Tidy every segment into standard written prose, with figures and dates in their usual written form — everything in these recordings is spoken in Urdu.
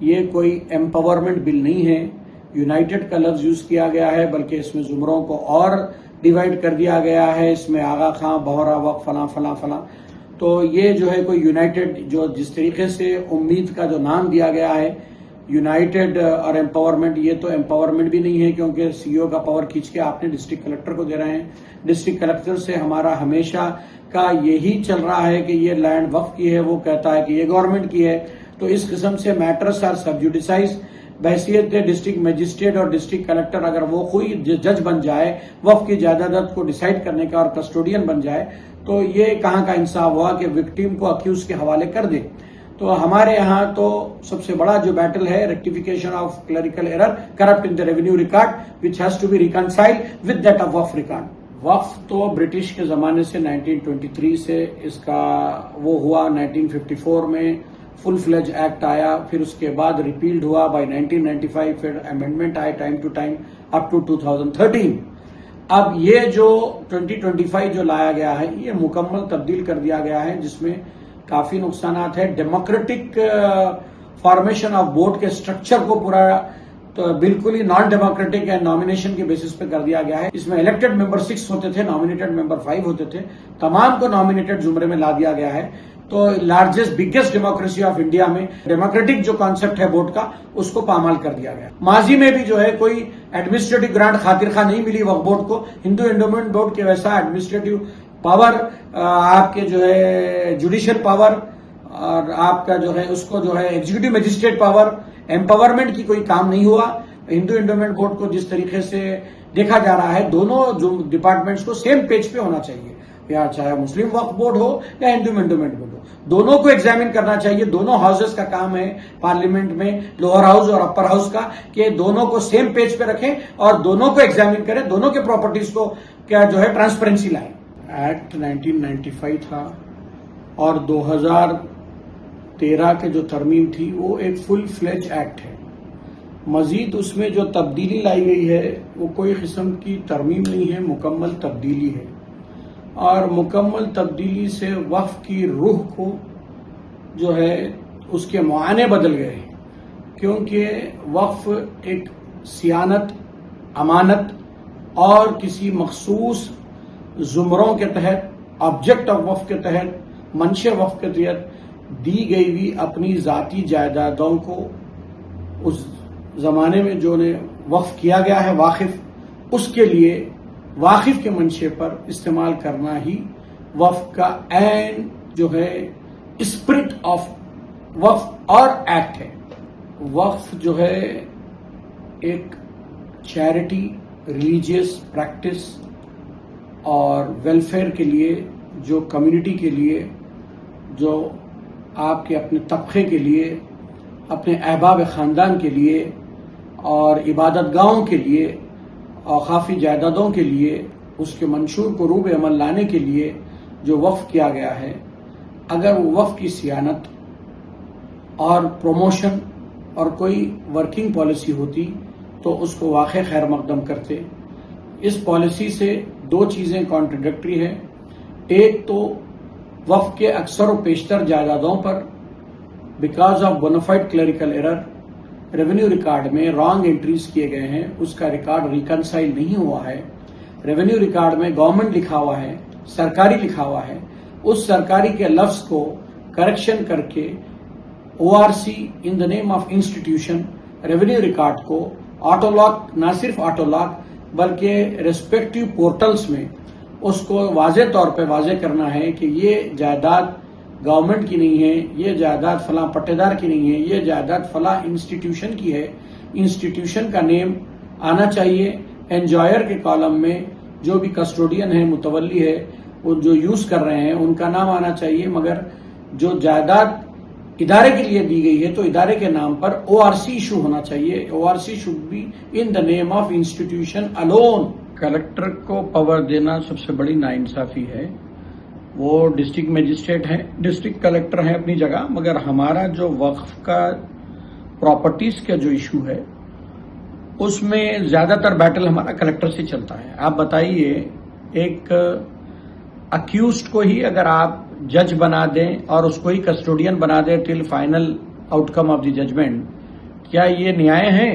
یہ کوئی ایمپاورمنٹ بل نہیں ہے. یونائٹڈ کا لفظ یوز کیا گیا ہے بلکہ اس میں زمروں کو اور ڈیوائیڈ کر دیا گیا ہے. اس میں آغا خاں، بہرا وقت، فلاں فلاں فلاں. تو یہ جو ہے کوئی یونائٹڈ، جو جس طریقے سے امید کا جو نام دیا گیا ہے یونائٹڈ اور ایمپاورمنٹ، یہ تو ایمپاورمنٹ بھی نہیں ہے کیونکہ سی او کا پاور کھینچ کے آپ نے ڈسٹرکٹ کلیکٹر کو دے رہے ہیں. ڈسٹرکٹ کلیکٹر سے ہمارا ہمیشہ کا یہی چل رہا ہے کہ یہ لینڈ وقف کی ہے، وہ کہتا ہے کہ یہ گورنمنٹ کی ہے. تو اس قسم سے میٹرز آر سب جوڈیسائز. بحیثیت ڈسٹرکٹ مجسٹریٹ اور ڈسٹرکٹ کلیکٹر اگر وہ خود جج بن جائے، وقف کی جائیداد کو ڈیسائیڈ کرنے کا اور کسٹوڈین بن جائے، تو یہ کہاں کا انصاف ہوا کہ وکٹیم کو اکیوز کے حوالے کر دے. تو ہمارے یہاں تو سب سے بڑا جو بیٹل ہے rectification of clerical error crept in the revenue record وچ has to be reconciled with that of وقف ریکارڈ. وقف تو برٹش کے زمانے سے 1923 سے اس کا وہ ہوا. 1954 میں فل فلیج ایکٹ آیا، پھر اس کے بعد ریپیلڈ ہوا بائی 1995، پھر امینڈمنٹ آئے time to time up to 2013. اب یہ جو 2025 جو لایا گیا ہے یہ مکمل تبدیل کر دیا گیا ہے، جس میں کافی نقصانات ہیں. ڈیموکریٹک فارمیشن آف بورڈ کے سٹرکچر کو پورا تو بالکل ہی نان ڈیموکریٹک ہے، نامینیشن کے بیسس پہ کر دیا گیا ہے. اس میں الیکٹڈ ممبر 6 ہوتے تھے، نامینیٹڈ ممبر 5 ہوتے تھے. تمام کو نامینیٹڈ زمرے میں لا دیا گیا ہے. تو largest biggest democracy of India میں ڈیموکریٹک جو کانسیپٹ ہے بورڈ کا، اس کو پامال کر دیا گیا. ماضی میں بھی جو ہے کوئی ایڈمنسٹریٹو گرانٹ خاطر خواہ نہیں ملی وقف بورڈ کو. ہندو انڈومنٹ بورڈ کے ویسا ایڈمنسٹریٹو پاور، آپ کے جو ہے جوڈیشل پاور اور آپ کا جو ہے اس کو جو ہے ایگزیکٹو مجسٹریٹ پاور، ایمپاورمنٹ کی کوئی کام نہیں ہوا. ہندو انڈومنٹ بورڈ کو جس طریقے سے دیکھا جا رہا ہے، دونوں جو ڈپارٹمنٹس کو سیم پیج پہ ہونا چاہیے، یا چاہے مسلم وقف بورڈ ہو یا ہندو انڈومنٹ بورڈ ہو، دونوں کو ایگزامن کرنا چاہیے. دونوں ہاؤسز کا کام ہے پارلیمنٹ میں، لوور ہاؤس اور اپر ہاؤس کا، کہ دونوں کو سیم پیج پہ رکھیں اور دونوں کو ایگزامن کریں، دونوں کے پراپرٹیز کو کیا جو ہے ٹرانسپیرنسی لائیں. ایکٹ 1995 تھا اور 2013 کے جو ترمیم تھی وہ ایک فل فلیج ایکٹ ہے. مزید اس میں جو تبدیلی لائی گئی ہے وہ کوئی قسم کی ترمیم نہیں ہے، مکمل تبدیلی ہے. اور مکمل تبدیلی سے وقف کی روح کو جو ہے اس کے معانی بدل گئے ہیں، کیونکہ وقف ایک صیانت، امانت اور کسی مخصوص زمروں کے تحت، آبجیکٹ آف وقف کے تحت، منشے وقف کے تحت دی گئی ہوئی اپنی ذاتی جائیدادوں کو اس زمانے میں جو نے وقف کیا گیا ہے واقف، اس کے لیے واقف کے منشے پر استعمال کرنا ہی وقف کا عین جو ہے اسپرٹ آف وقف اور ایکٹ ہے. وقف جو ہے ایک چیریٹی، ریلیجیس پریکٹس اور ویلفیئر کے لیے، جو کمیونٹی کے لیے، جو آپ کے اپنے طبقے کے لیے، اپنے احباب خاندان کے لیے اور عبادت گاہوں کے لیے، اوقافی جائیدادوں کے لیے، اس کے منشور کو روب عمل لانے کے لیے جو وقف کیا گیا ہے، اگر وہ وقف کی صیانت اور پروموشن اور کوئی ورکنگ پالیسی ہوتی تو اس کو واقع خیر مقدم کرتے. اس پالیسی سے دو چیزیں کانٹرڈکٹری ہیں. ایک تو وقف کے اکثر و بیشتر جائیدادوں پر because of bonafide clerical error revenue record میں رانگ انٹریز کیے گئے ہیں، اس کا ریکارڈ ریکنسائل نہیں ہوا ہے. ریونیو ریکارڈ میں گورنمنٹ لکھا ہوا ہے، سرکاری لکھا ہوا ہے، اس سرکاری کے لفظ کو کریکشن کر کے O R C in the name of institution revenue record کو آٹو لاک، نہ صرف آٹو لاک بلکہ ریسپیکٹو پورٹلز میں اس کو واضح طور پہ واضح کرنا ہے کہ یہ جائیداد گورنمنٹ کی نہیں ہے، یہ جائیداد فلاں پٹے دار کی نہیں ہے، یہ جائیداد فلاں انسٹیٹیوشن کی ہے. انسٹیٹیوشن کا نیم آنا چاہیے انجوائر کے کالم میں، جو بھی کسٹوڈین ہے، متولی ہے، وہ جو یوز کر رہے ہیں ان کا نام آنا چاہیے. مگر جو جائیداد ادارے کے لیے دی گئی ہے تو ادارے کے نام پر او آر سی ایشو ہونا چاہیے. O R C should be in the name of institution alone. Collector کو پاور دینا سب سے بڑی ناانصافی ہے. وہ ڈسٹرکٹ مجسٹریٹ ہیں، ڈسٹرکٹ کلیکٹر ہیں اپنی جگہ، مگر ہمارا جو وقف کا پراپرٹیز کا جو ایشو ہے اس میں زیادہ تر بیٹل ہمارا کلیکٹر سے چلتا ہے. آپ بتائیے، ایک اکیوزڈ کو ہی اگر آپ جج بنا دیں اور اس کو ہی کسٹوڈین بنا دیں till final outcome of the judgment, کیا یہ نیائے ہیں؟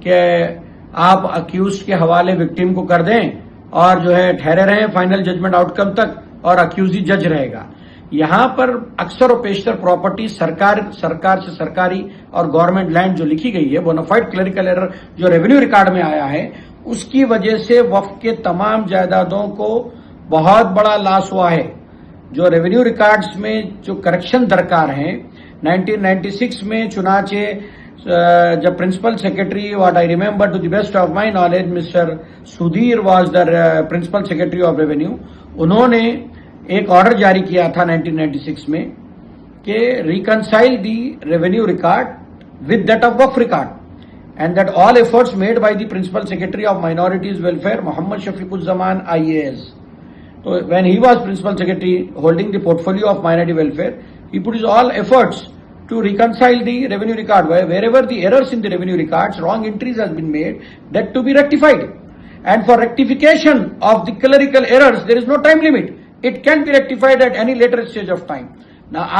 کہ آپ اکیوز کے حوالے وکٹم کو کر دیں اور جو ہے ٹھہرے رہیں فائنل ججمنٹ آؤٹ کم تک اور اکیوز ہی جج رہے گا؟ یہاں پر اکثر و بیشتر پراپرٹی سرکار سے سرکاری اور گورنمنٹ لینڈ جو لکھی گئی ہے بونافائڈ کلریکل ایرر جو ریونیو ریکارڈ میں آیا ہے اس کی وجہ سے وقف کے تمام جائیدادوں کو بہت بڑا لاس ہوا ہے. جو ریونیو ریکارڈز میں جو کریکشن درکار ہیں 1996 میں چنانچہ جب principal secretary what I remember to the best of my knowledge mister Sudhir was the principal secretary of revenue, انہوں نے ایک آرڈر جاری کیا تھا 1996 میں کہ reconcile the revenue record with that of وقف record and that all efforts made by the principal secretary of minorities welfare Mohammed Shafiq uzzaman IAS. So when he was principal secretary holding the portfolio of minority welfare, he put his all efforts to reconcile the revenue record. Wherever the errors in the revenue records, wrong entries has been made, that to be rectified. And for rectification of the clerical errors, there is no time limit. It can be rectified at any later stage of time. Now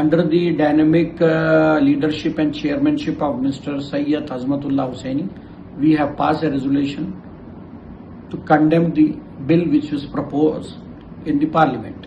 under the dynamic leadership and chairmanship of Mr. Sayyid Azmatullah Hussaini, we have passed a resolution to condemn the bill which was proposed in the parliament.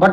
But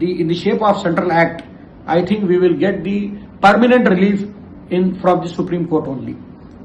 in the shape of central act. I think we will get the permanent relief from the Supreme Court only.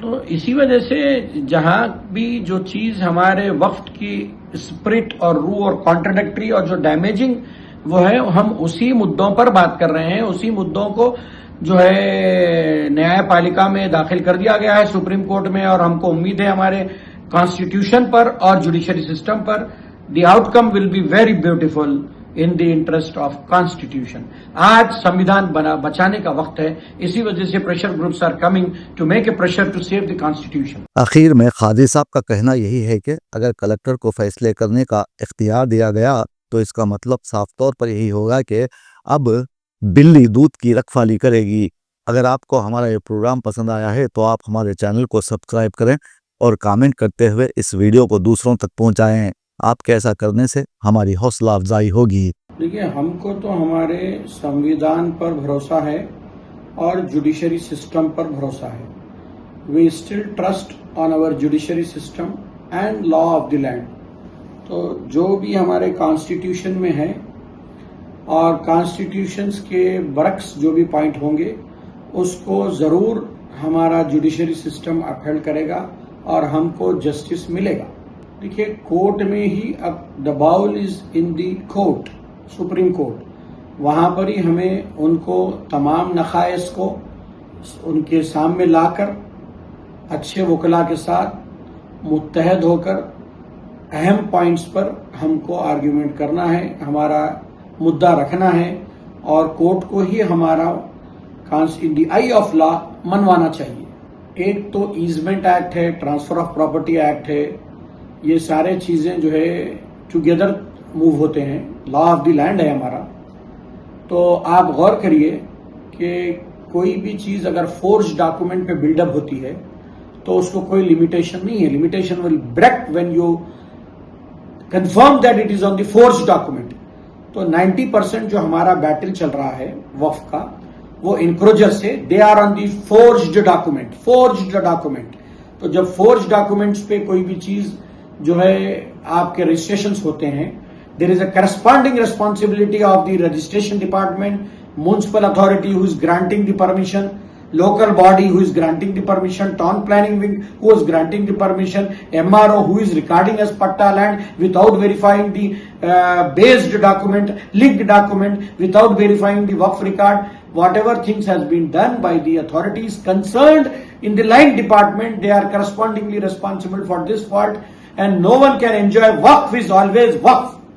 تو اسی وجہ سے جہاں بھی جو چیز ہمارے وقت کی اسپرٹ اور روح اور کانٹراڈکٹری اور جو ڈیمیجنگ وہ ہے، ہم اسی مدوں پر بات کر رہے ہیں. اسی مدوں کو جو ہے نیائے پالیکا میں داخل کر دیا گیا ہے سپریم کورٹ میں، اور ہم کو امید ہے ہمارے کانسٹیٹیوشن پر اور جوڈیشری سسٹم پر the outcome will be very beautiful in the interest of constitution. آج سمویدھان بچانے کا وقت ہے. اسی وجہ سے pressure groups are coming to make a pressure to save the constitution. آخر میں قاضی صاحب کا کہنا یہی ہے کہ اگر کلکٹر کو فیصلے کرنے کا اختیار دیا گیا تو اس کا مطلب صاف طور پر یہی ہوگا کہ اب بلی دودھ کی رکھوالی کرے گی. اگر آپ کو ہمارا یہ پروگرام پسند آیا ہے تو آپ ہمارے چینل کو سبسکرائب کریں اور کامنٹ کرتے ہوئے اس ویڈیو کو دوسروں تک پہنچائیں. آپ کے ایسا کرنے سے ہماری حوصلہ افزائی ہوگی. دیکھیے، ہم کو تو ہمارے سمویدھان پر بھروسہ ہے اور جوڈیشری سسٹم پر بھروسہ ہے. We still trust on our judiciary system and law of the land. تو جو بھی ہمارے کانسٹیٹیوشن میں ہے اور کانسٹیٹیوشنز کے برعکس جو بھی پوائنٹ ہوں گے اس کو ضرور ہمارا جوڈیشری سسٹم اپہیلڈ کرے گا اور ہم کو جسٹس ملے گا. دیکھیے، کورٹ میں ہی اب the ball is in the court, supreme court. وہاں پر ہی ہمیں ان کو تمام نقائص کو ان کے سامنے لا کر اچھے وکلا کے ساتھ متحد ہو کر اہم پوائنٹس پر ہم کو آرگیومنٹ کرنا ہے، ہمارا مدعا رکھنا ہے، اور کورٹ کو ہی ہمارا ان دی آئی آف لا منوانا چاہیے. ایک تو ایزمنٹ ایکٹ ہے، ٹرانسفر آف پراپرٹی ایکٹ ہے. یہ سارے چیزیں جو ہے ٹوگیدر موو ہوتے ہیں. لا آف دی لینڈ ہے ہمارا. تو آپ غور کریے کہ کوئی بھی چیز اگر فورج ڈاکومنٹ پہ بلڈ اپ ہوتی ہے تو اس کو کوئی لمیٹیشن نہیں ہے. Limitation will break when you confirm that it is on the forge document. تو 90% جو ہمارا بیٹل چل رہا ہے وقف کا وہ انکروچر سے، they are on the فورجڈ document. تو جب فورج ڈاکومنٹس پہ کوئی بھی چیز جو ہے آپ کے رجسٹریشنز ہوتے ہیں، there is a corresponding responsibility of the registration department, municipal authority who is granting the permission, local body who is granting the permission, town planning wing who is granting the permission, MRO who is recording as patta land without verifying the based document, linked document, without verifying the waqf record. Whatever things has been done by the authorities concerned in the line department, they are correspondingly responsible for this fault, and no one can enjoy. Waqf is always waqf.